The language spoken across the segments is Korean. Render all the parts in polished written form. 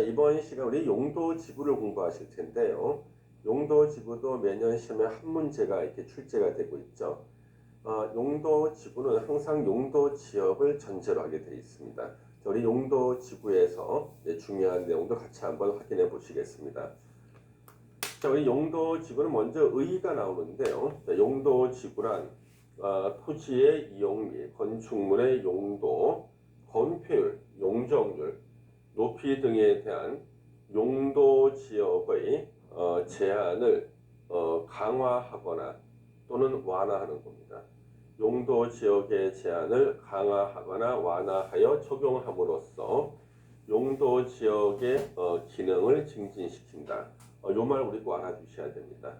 이번 시간 우리 용도 지구를 공부하실 텐데요. 용도 지구도 매년 시험에 한 문제가 이렇게 출제가 되고 있죠. 용도 지구는 항상 용도 지역을 전제로 하게 되어 있습니다. 우리 용도 지구에서 중요한 내용도 같이 한번 확인해 보시겠습니다. 자, 우리 용도 지구는 먼저 의의가 나오는데요. 용도 지구란 토지의 이용 및 건축물의 용도, 건폐율, 용적률, 높이 등에 대한 용도 지역의 제한을 강화하거나 또는 완화하는 겁니다. 용도 지역의 제한을 강화하거나 완화하여 적용함으로써 용도 지역의 기능을 증진시킨다. 요 말 우리 꼭 알아두셔야 됩니다.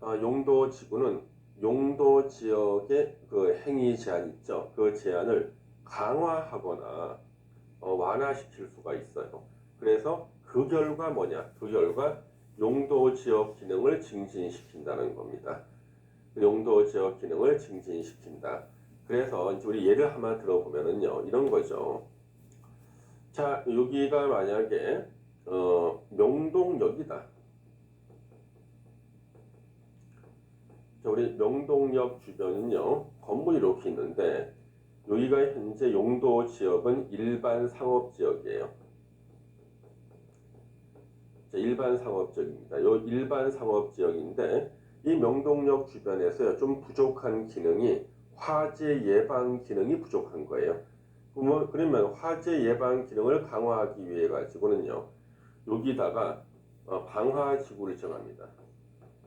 용도 지구는 용도 지역의 그 행위 제한 있죠. 그 제한을 강화하거나 완화시킬 수가 있어요. 그래서 그 결과 뭐냐? 그 결과 용도 지역 기능을 증진시킨다는 겁니다. 용도 지역 기능을 증진시킨다. 그래서 우리 예를 하나 들어보면은요, 이런 거죠. 자, 여기가 만약에 명동역이다. 자, 우리 명동역 주변은요, 건물이 이렇게 있는데 여기가 현재 용도 지역은 일반 상업 지역이에요. 자, 일반 상업 지역입니다. 요 일반 상업 지역인데 이 명동역 주변에서 좀 부족한 기능이 화재 예방 기능이 부족한 거예요. 그러면 화재 예방 기능을 강화하기 위해 가지고는요. 여기다가 방화지구를 정합니다.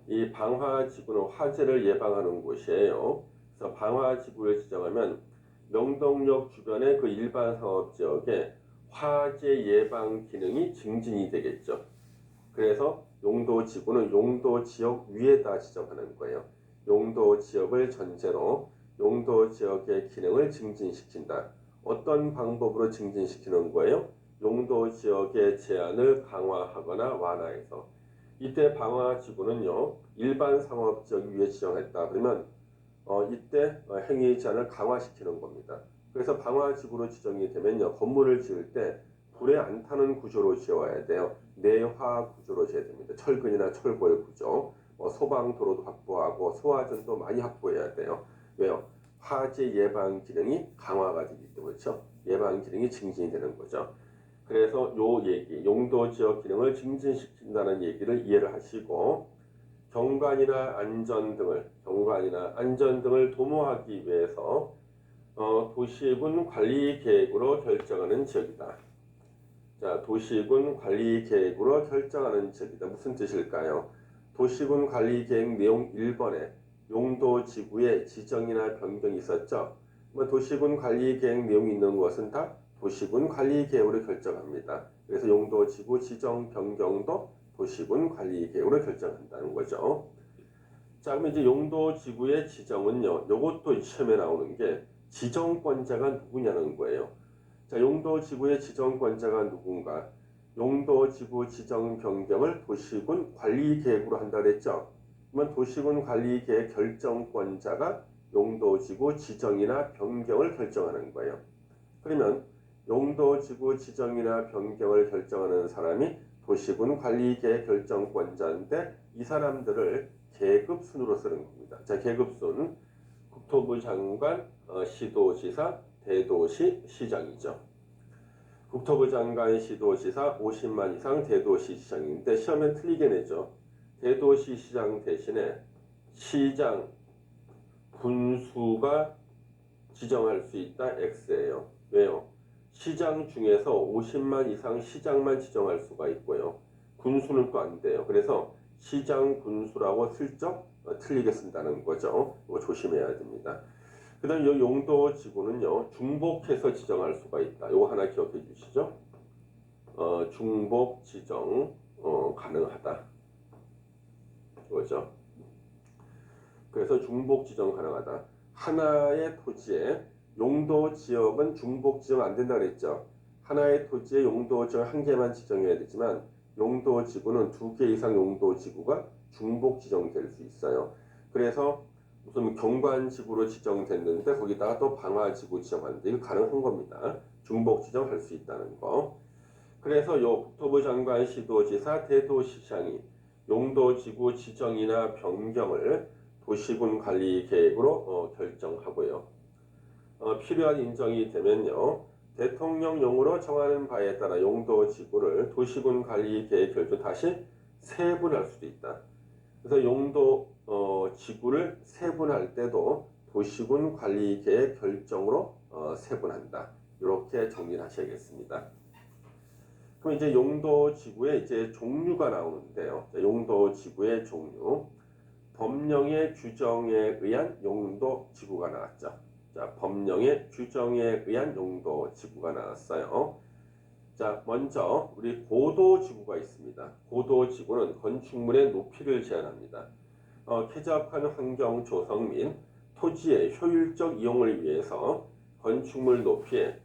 이 방화지구는 화재를 예방하는 곳이에요. 그래서 방화지구를 지정하면 명동역 주변의 그 일반 상업지역에 화재 예방 기능이 증진이 되겠죠. 그래서 용도지구는 용도지역 위에다 지정하는 거예요. 용도지역을 전제로 용도지역의 기능을 증진시킨다. 어떤 방법으로 증진시키는 거예요? 용도지역의 제한을 강화하거나 완화해서. 이때 방화지구는요, 일반 상업지역 위에 지정했다. 그러면 이때 행위 제한을 강화시키는 겁니다. 그래서 방화지구로 지정이 되면요, 건물을 지을 때 불에 안 타는 구조로 지어야 돼요. 내화 구조로 지어야 됩니다. 철근이나 철골 구조, 소방도로도 확보하고 소화전도 많이 확보해야 돼요. 왜요? 화재 예방 기능이 강화가 되기 때문에 그렇죠? 예방 기능이 증진이 되는 거죠. 그래서 요 얘기, 용도 지역 기능을 증진시킨다는 얘기를 이해를 하시고 경관이나 안전 등을 도모하기 위해서 도시군 관리 계획으로 결정하는 지역이다. 자, 도시군 관리 계획으로 결정하는 지역이다. 무슨 뜻일까요? 도시군 관리 계획 내용 1번에 용도 지구의 지정이나 변경이 있었죠. 도시군 관리 계획 내용이 있는 것은 다 도시군 관리 계획으로 결정합니다. 그래서 용도 지구 지정 변경도 도시군 관리 계획으로 결정한다는 거죠. 자, 그러면 이제 용도 지구의 지정은요, 요것도 시험에 나오는 게 지정권자가 누구냐는 거예요. 자, 용도 지구의 지정권자가 누군가? 용도 지구 지정 변경을 도시군 관리 계획으로 한다 그랬죠. 그러면 도시군 관리 계획 결정권자가 용도 지구 지정이나 변경을 결정하는 거예요. 그러면 용도 지구 지정이나 변경을 결정하는 사람이 도시군 관리 계획 결정권자인데 이 사람들을 계급순으로 쓰는 겁니다. 자, 계급순 국토부 장관, 시도지사, 대도시, 시장이죠. 국토부 장관, 시도지사 50만 이상 대도시 시장인데 시험엔 틀리게 내죠. 대도시 시장 대신에 시장 군수가 지정할 수 있다 X예요. 왜요? 시장 중에서 50만 이상 시장만 지정할 수가 있고요. 군수는 또 안 돼요. 그래서 시장 군수라고 슬쩍 틀리게 쓴다는 거죠. 이거 조심해야 됩니다. 그 다음 이 용도 지구는요, 중복해서 지정할 수가 있다. 이거 하나 기억해 주시죠. 중복 지정 가능하다. 이거죠. 그래서 중복 지정 가능하다. 하나의 토지에 용도 지역은 중복 지정 안 된다 그랬죠. 하나의 토지에 용도 지역 한 개만 지정해야 되지만 용도 지구는 2개 이상 용도 지구가 중복 지정될 수 있어요. 그래서 무슨 경관지구로 지정됐는데 거기다가 또 방화지구 지정하는데 이거 가능한 겁니다. 중복 지정할 수 있다는 거. 그래서 요 국토부 장관, 시도지사, 대도시장이 용도지구 지정이나 변경을 도시군 관리 계획으로 결정하고요. 필요한 인정이 되면요. 대통령령으로 정하는 바에 따라 용도지구를 도시군 관리 계획 결정 다시 세분할 수도 있다. 그래서 용도 지구를 세분할 때도 도시군 관리 계획 결정으로 세분한다. 이렇게 정리를 하셔야겠습니다. 그럼 이제 용도 지구의 이제 종류가 나오는데요. 용도 지구의 종류. 법령의 규정에 의한 용도 지구가 나왔죠. 자, 법령의 규정에 의한 용도 지구가 나왔어요. 자, 먼저 우리 고도 지구가 있습니다. 고도 지구는 건축물의 높이를 제한합니다. 쾌적한 환경 조성 및 토지의 효율적 이용을 위해서 건축물 높이의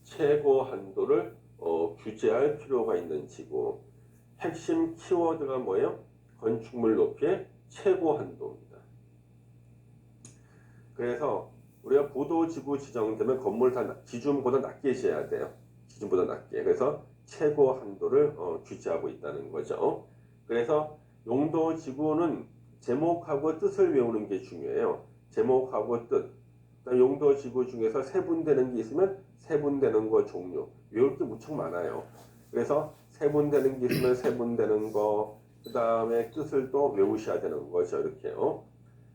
최고 한도를 규제할 필요가 있는 지구. 핵심 키워드가 뭐예요? 건축물 높이의 최고 한도입니다. 그래서 우리가 고도지구 지정되면 건물 다 기준보다 낮게 지어야 돼요. 기준보다 낮게. 그래서 최고 한도를 규제하고 있다는 거죠. 그래서 용도지구는 제목하고 뜻을 외우는 게 중요해요. 제목하고 뜻. 용도지구 중에서 세분되는 게 있으면 세분되는 거 종류. 외울 게 무척 많아요. 그래서 세분되는 게 있으면 세분되는 거, 그 다음에 뜻을 또 외우셔야 되는 거죠. 이렇게요.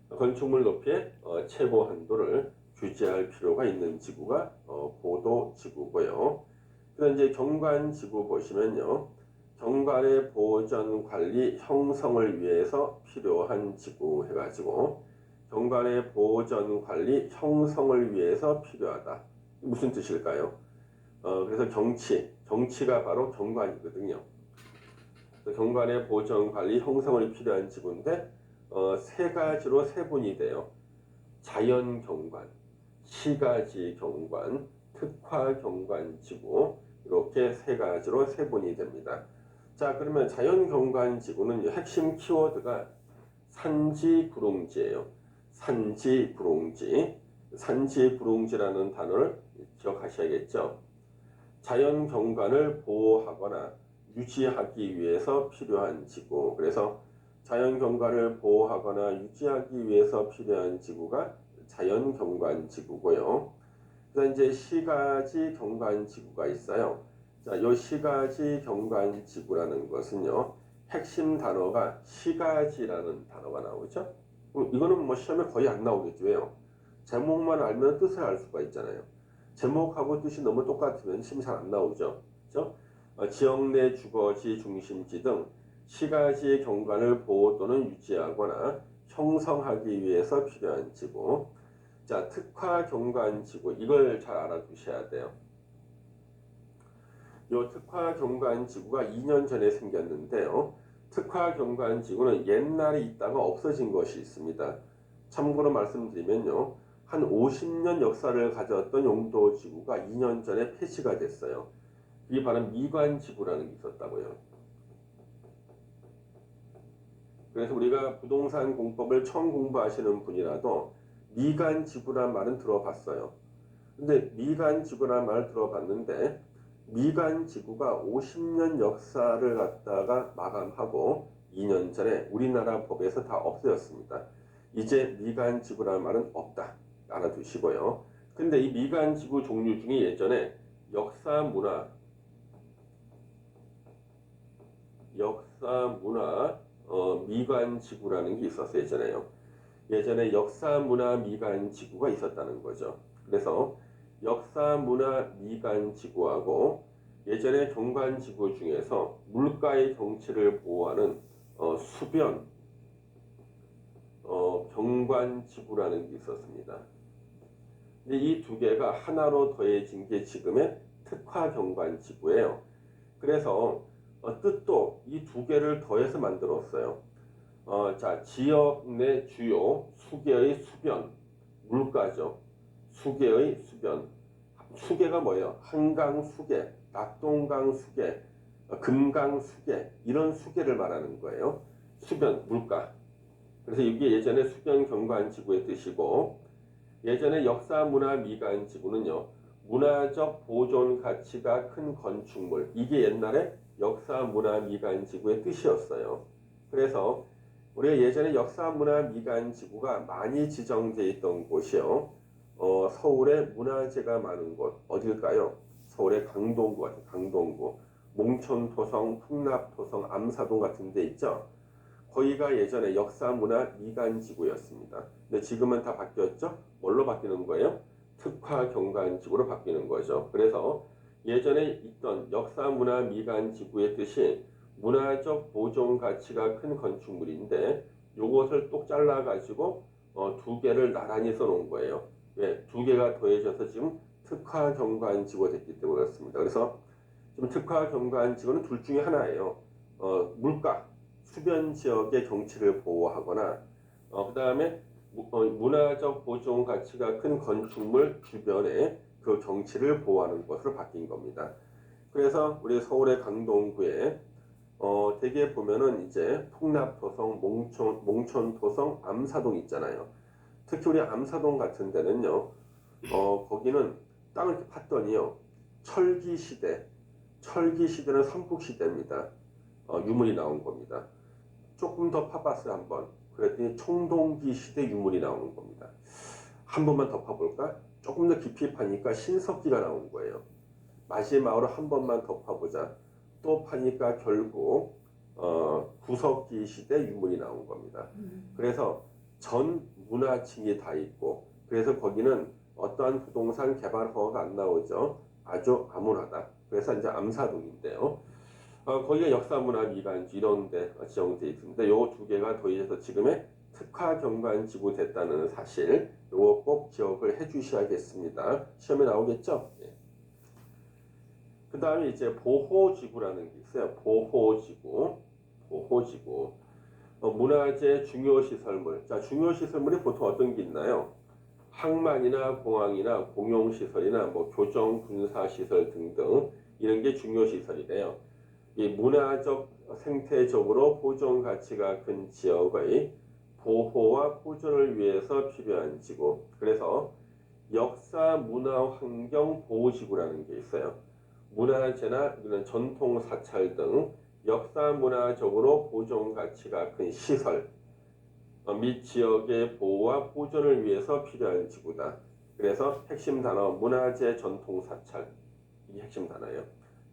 건축물 높이의 최고 한도를 규제할 필요가 있는 지구가 고도 지구고요. 그다음 이제 경관 지구 보시면요. 경관의 보전 관리 형성을 위해서 필요한 지구 해가지고 경관의 보전 관리 형성을 위해서 필요하다. 무슨 뜻일까요? 그래서 정치가 바로 경관이거든요. 경관의 보전 관리 형성을 필요한 지구인데 세 가지로 세분이 돼요. 자연 경관, 시가지 경관, 특화 경관 지구 이렇게 세 가지로 세분이 됩니다. 자, 그러면 자연 경관 지구는 핵심 키워드가 산지구릉지예요. 산지구릉지라는 단어를 기억하셔야겠죠. 자연 경관을 보호하거나 유지하기 위해서 필요한 지구. 그래서 자연 경관을 보호하거나 유지하기 위해서 필요한 지구가 자연 경관 지구고요. 그다음 이제 시가지 경관 지구가 있어요. 자, 이 시가지 경관 지구라는 것은요. 핵심 단어가 시가지라는 단어가 나오죠. 이거는 뭐 시험에 거의 안 나오겠죠. 왜요? 제목만 알면 뜻을 알 수가 있잖아요. 제목하고 뜻이 너무 똑같으면 시험이 잘 안 나오죠. 그렇죠? 지역 내 주거지, 중심지 등 시가지의 경관을 보호 또는 유지하거나 형성하기 위해서 필요한 지구. 자, 특화 경관 지구 이걸 잘 알아두셔야 돼요. 이 특화 경관 지구가 2년 전에 생겼는데요. 특화 경관 지구는 옛날에 있다가 없어진 것이 있습니다. 참고로 말씀드리면요. 한 50년 역사를 가졌던 용도 지구가 2년 전에 폐지가 됐어요. 이게 바로 미관 지구라는 게 있었다고요. 그래서 우리가 부동산 공법을 처음 공부하시는 분이라도 미관 지구란 말은 들어봤어요. 근데 미관 지구란 말을 들어봤는데 미관 지구가 50년 역사를 갖다가 마감하고 2년 전에 우리나라 법에서 다 없어졌습니다. 이제 미관 지구라는 말은 없다. 알아두시고요. 근데 이 미관 지구 종류 중에 예전에 역사 문화 미관 지구라는 게 있었어요. 예전에 역사 문화 미관 지구가 있었다는 거죠. 그래서 역사 문화 미관 지구하고 예전에 경관 지구 중에서 물가의 경치를 보호하는 수변 경관 지구라는 게 있었습니다. 근데 이 두 개가 하나로 더해진 게 지금의 특화 경관 지구예요. 그래서 뜻도 이 두 개를 더해서 만들었어요. 자, 지역 내 주요 수계의 수변, 물가죠. 수계의 수변. 수계가 뭐예요? 한강 수계, 낙동강 수계, 금강 수계 이런 수계를 말하는 거예요. 수변, 물가. 그래서 이게 예전에 수변 경관 지구의 뜻이고 예전에 역사 문화 미관 지구는요. 문화적 보존 가치가 큰 건축물. 이게 옛날에 역사 문화 미관 지구의 뜻이었어요. 그래서 우리가 예전에 역사 문화 미관 지구가 많이 지정돼 있던 곳이요. 서울에 문화재가 많은 곳 어딜까요? 서울의 강동구 같은 강동구, 몽촌토성, 풍납토성, 암사동 같은 데 있죠. 거기가 예전에 역사 문화 미관 지구였습니다. 근데 지금은 다 바뀌었죠? 뭘로 바뀌는 거예요? 특화 경관 지구로 바뀌는 거죠. 그래서 예전에 있던 역사 문화 미관 지구의 뜻이 문화적 보존 가치가 큰 건축물인데 요것을 똑 잘라 가지고 두 개를 나란히 써놓은 거예요. 왜? 두 개가 더해져서 지금 특화 경관 지구가 됐기 때문에 그렇습니다. 그래서 지금 특화 경관 지구는 둘 중에 하나예요. 물가, 수변 지역의 경치를 보호하거나 그 다음에 문화적 보존 가치가 큰 건축물 주변에 그 경치를 보호하는 것으로 바뀐 겁니다. 그래서 우리 서울의 강동구에 대개 보면은 이제 풍납토성, 몽촌토성, 암사동 있잖아요. 특히 우리 암사동 같은 데는요, 거기는 땅을 이렇게 팠더니요, 철기시대는 삼국시대입니다. 유물이 나온 겁니다. 조금 더 파봤어요, 한번. 그랬더니 청동기 시대 유물이 나오는 겁니다. 한 번만 더 파볼까? 조금 더 깊이 파니까 신석기가 나온 거예요. 마지막으로 한 번만 더 파보자. 또 파니까 결국 구석기 시대 유물이 나온 겁니다. 그래서 전 문화층이 다 있고, 그래서 거기는 어떠한 부동산 개발 허가가 안 나오죠. 아주 암울하다. 그래서 이제 암사동인데요. 거기가 역사문화 미관지 이런 데 지정되어 있습니다. 요 두 개가 더해져서 지금의 특화 경관 지구 됐다는 사실, 요거 꼭 기억을 해 주셔야겠습니다. 시험에 나오겠죠? 네. 그 다음에 이제 보호지구라는 게 있어요. 보호지구. 문화재 중요시설물. 자, 중요시설물이 보통 어떤 게 있나요? 항만이나 공항이나 공용시설이나 뭐 교정, 군사시설 등등 이런 게 중요시설이래요. 이 문화적, 생태적으로 보존 가치가 큰 지역의 보호와 보존을 위해서 필요한 지구. 그래서 역사, 문화, 환경 보호지구라는 게 있어요. 문화재나 이런 전통 사찰 등 역사 문화적으로 보존 가치가 큰 시설 및 지역의 보호와 보존을 위해서 필요한 지구다. 그래서 핵심 단어 문화재 전통 사찰 이게 핵심 단어예요.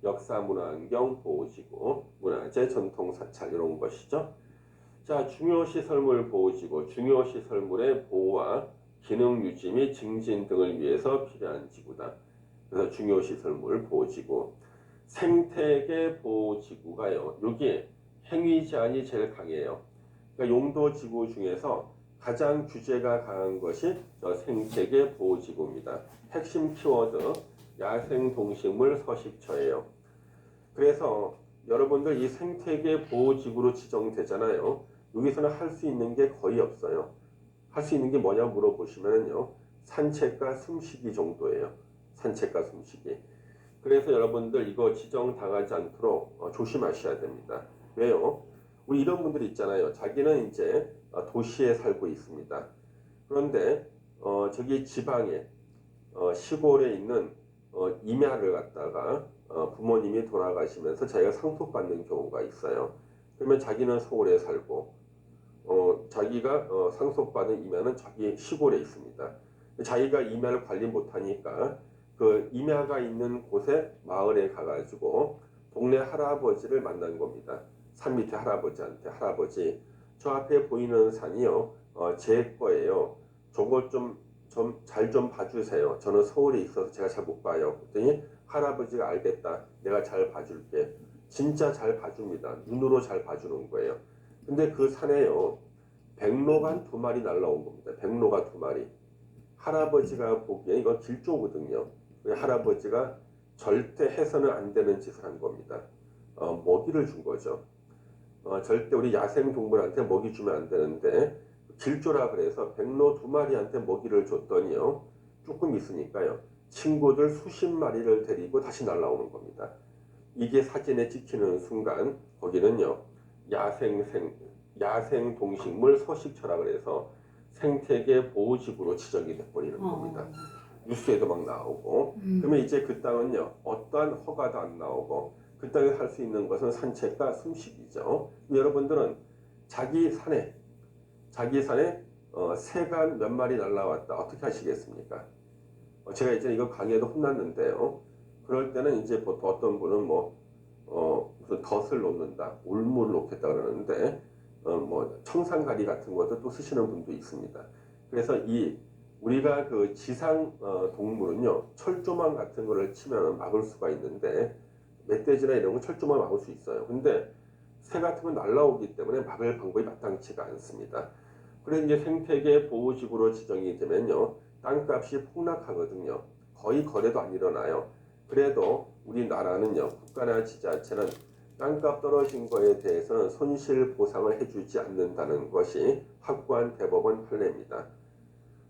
역사 문화환경 보호지구 문화재 전통 사찰 이런 것이죠. 자, 중요시설물 보호지구 중요시설물의 보호와 기능 유지 및 증진 등을 위해서 필요한 지구다. 그래서 중요시설물 보호지구. 생태계 보호지구가요. 여기 행위 제한이 제일 강해요. 그러니까 용도지구 중에서 가장 규제가 강한 것이 저 생태계 보호지구입니다. 핵심 키워드 야생동식물 서식처예요. 그래서 여러분들 이 생태계 보호지구로 지정되잖아요. 여기서는 할 수 있는 게 거의 없어요. 할 수 있는 게 뭐냐 물어보시면요. 산책과 숨쉬기 정도예요. 산책과 숨쉬기. 그래서 여러분들 이거 지정당하지 않도록 조심하셔야 됩니다. 왜요? 우리 이런 분들 있잖아요. 자기는 이제 도시에 살고 있습니다. 그런데 저기 지방에 시골에 있는 임야를 갖다가 부모님이 돌아가시면서 자기가 상속받는 경우가 있어요. 그러면 자기는 서울에 살고 자기가 상속받은 임야는 자기 시골에 있습니다. 자기가 임야를 관리 못하니까 그 임야가 있는 곳에 마을에 가가지고 동네 할아버지를 만난 겁니다. 산 밑에 할아버지한테 할아버지 저 앞에 보이는 산이요 제 거예요. 저거 좀 잘 좀 봐주세요. 저는 서울에 있어서 제가 잘 못 봐요. 그랬더니 할아버지가 알겠다. 내가 잘 봐줄게. 진짜 잘 봐줍니다. 눈으로 잘 봐주는 거예요. 근데 그 산에요 백로가 한 2마리 날라온 겁니다. 백로가 2마리. 할아버지가 보기에 이건 길조거든요. 할아버지가 절대 해서는 안 되는 짓을 한 겁니다. 먹이를 준 거죠. 절대 우리 야생 동물한테 먹이 주면 안 되는데 길조라 그래서 백로 2마리한테 먹이를 줬더니요. 조금 있으니까요. 친구들 수십 마리를 데리고 다시 날아오는 겁니다. 이게 사진에 찍히는 순간 거기는요. 야생 동식물 서식처라 그래서 생태계 보호지구로 지정이 돼버리는 겁니다. 뉴스에도 막 나오고 그러면 이제 그 땅은요 어떠한 허가도 안 나오고 그 땅에 살 수 있는 것은 산책과 숨쉬기죠. 여러분들은 자기 산에 새가 몇 마리 날라왔다 어떻게 하시겠습니까? 제가 이제 이거 강의에도 혼났는데요. 그럴 때는 이제 보통 어떤 분은 무슨 덫을 놓는다, 울무를 놓겠다 그러는데 뭐 청산가리 같은 것도 또 쓰시는 분도 있습니다. 그래서 우리가 그 지상 동물은요 철조망 같은 거를 치면 막을 수가 있는데 멧돼지나 이런 건 철조망 막을 수 있어요. 근데 새 같은 건 날라오기 때문에 막을 방법이 마땅치가 않습니다. 그래서 이제 생태계 보호지구로 지정이 되면요 땅값이 폭락하거든요. 거의 거래도 안 일어나요. 그래도 우리나라는요 국가나 지자체는 땅값 떨어진 거에 대해서는 손실 보상을 해주지 않는다는 것이 확고한 대법원 판례입니다.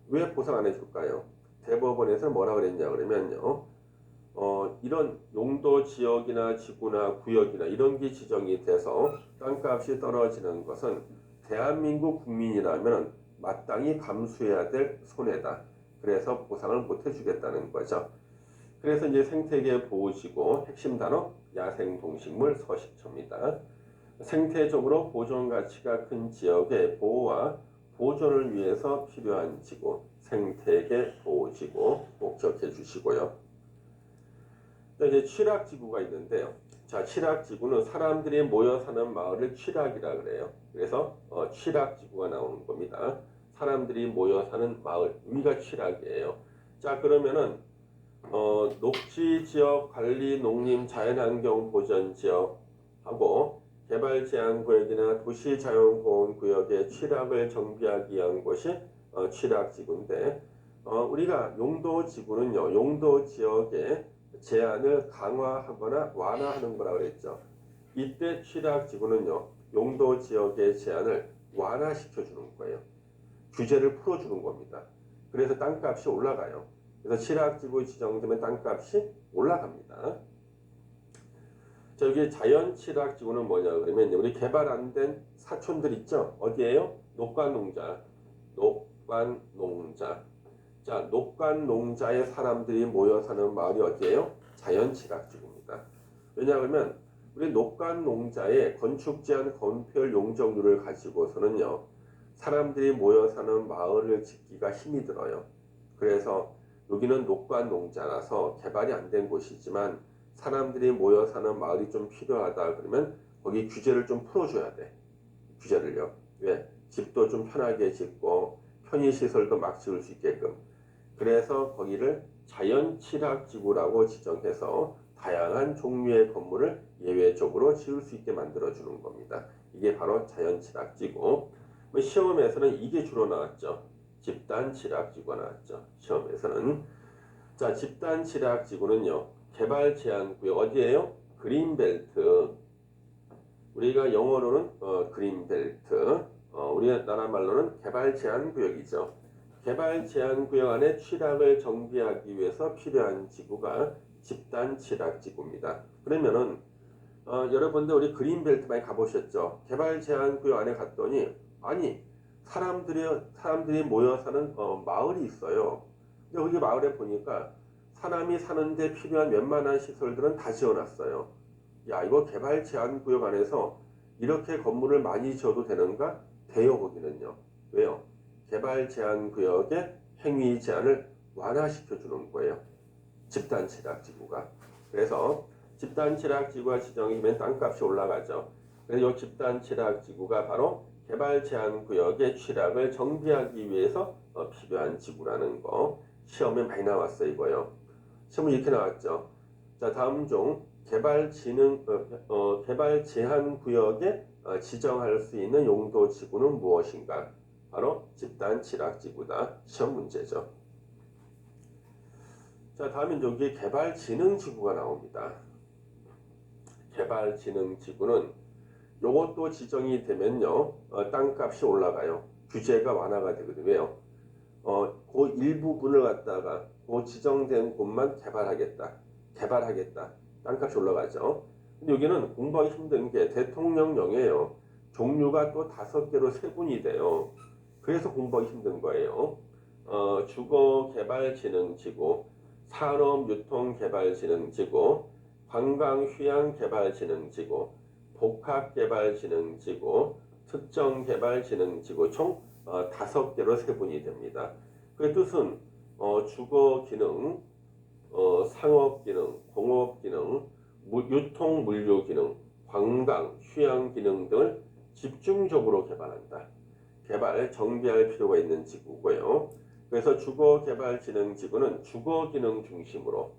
왜 보상 안 해줄까요? 대법원에서 뭐라 그랬냐 그러면요 이런 용도 지역이나 지구나 구역이나 이런 게 지정이 돼서 땅값이 떨어지는 것은 대한민국 국민이라면 마땅히 감수해야 될 손해다. 그래서 보상을 못 해주겠다는 거죠. 그래서 이제 생태계 보호지구 핵심 단어 야생동식물 서식처입니다. 생태적으로 보존 가치가 큰 지역의 보호와 보존을 위해서 필요한 지구, 생태계 보호지구 꼭 기억해 주시고요. 이제 취락지구가 있는데요. 자, 취락지구는 사람들이 모여 사는 마을을 취락이라 그래요. 그래서 취락지구가 나오는 겁니다. 사람들이 모여 사는 마을, 여기가 취락이에요. 자, 그러면은 녹지지역 관리 농림 자연환경 보전지역하고 개발제한구역이나 도시자연보건구역의 취락을 정비하기 위한 것이 취락지구인데 우리가 용도지구는요 용도지역의 제한을 강화하거나 완화하는 거라고 그랬죠. 이때 취락지구는요 용도지역의 제한을 완화시켜 주는 거예요. 규제를 풀어주는 겁니다. 그래서 땅값이 올라가요. 그래서 취락지구 지정되면 땅값이 올라갑니다. 자, 여기 자연취락지구는 뭐냐 그러면 우리 개발 안 된 사촌들 있죠? 어디에요? 녹간농자. 녹간농자. 자, 녹간농자의 사람들이 모여 사는 마을이 어디에요? 자연취락지구입니다. 왜냐하면 우리 녹간농자의 건축 제한 건폐율 용적률을 가지고서는요 사람들이 모여 사는 마을을 짓기가 힘이 들어요. 그래서 여기는 녹간농자라서 개발이 안 된 곳이지만 사람들이 모여 사는 마을이 좀 필요하다 그러면 거기 규제를 좀 풀어줘야 돼. 규제를요. 왜? 집도 좀 편하게 짓고 편의시설도 막 지을 수 있게끔. 그래서 거기를 자연취락지구라고 지정해서 다양한 종류의 건물을 예외적으로 지을 수 있게 만들어주는 겁니다. 이게 바로 자연취락지구. 시험에서는 이게 주로 나왔죠. 집단취락지구가 나왔죠. 시험에서는. 자, 집단취락지구는요. 개발 제한 구역 어디예요? 그린벨트. 우리가 영어로는 그린벨트. 우리나라 말로는 개발 제한 구역이죠. 개발 제한 구역 안에 취락을 정비하기 위해서 필요한 지구가 집단 취락 지구입니다. 그러면은 여러분들 우리 그린벨트 많이 가보셨죠? 개발 제한 구역 안에 갔더니 아니 사람들이 모여 사는 마을이 있어요. 근데 거기 마을에 보니까 사람이 사는데 필요한 웬만한 시설들은 다 지어놨어요. 야, 이거 개발 제한 구역 안에서 이렇게 건물을 많이 지어도 되는가? 돼요, 거기는요. 왜요? 개발 제한 구역의 행위 제한을 완화시켜 주는 거예요. 집단 취락 지구가. 그래서 집단 취락 지구가 지정이 되면 땅값이 올라가죠. 그래서 이 집단 취락 지구가 바로 개발 제한 구역의 취락을 정비하기 위해서 필요한 지구라는 거. 시험에 많이 나왔어요, 이거요. 시험은 이렇게 나왔죠. 자, 다음 중 개발 제한 구역에 지정할 수 있는 용도 지구는 무엇인가? 바로 집단 취락 지구다. 시험 문제죠. 자, 다음엔 여기 개발 진흥 지구가 나옵니다. 개발 진흥 지구는 요것도 지정이 되면요 땅값이 올라가요. 규제가 완화가 되거든요. 왜요? 그 일부분을 갖다가 그 지정된 곳만 개발하겠다. 땅값이 올라가죠. 근데 여기는 공부하기 힘든 게 대통령령이에요. 종류가 또 5개로 세분이 돼요. 그래서 공부하기 힘든 거예요. 주거개발진흥지구, 산업유통개발진흥지구, 관광휴양개발진흥지구, 복합개발진흥지구, 특정개발진흥지구 총 5개로 세분이 됩니다. 그 뜻은 주거기능, 상업기능, 공업기능, 유통물류기능, 관광, 휴양기능 등을 집중적으로 개발한다. 정비할 필요가 있는 지구고요. 그래서 주거개발진흥지구는 주거기능 중심으로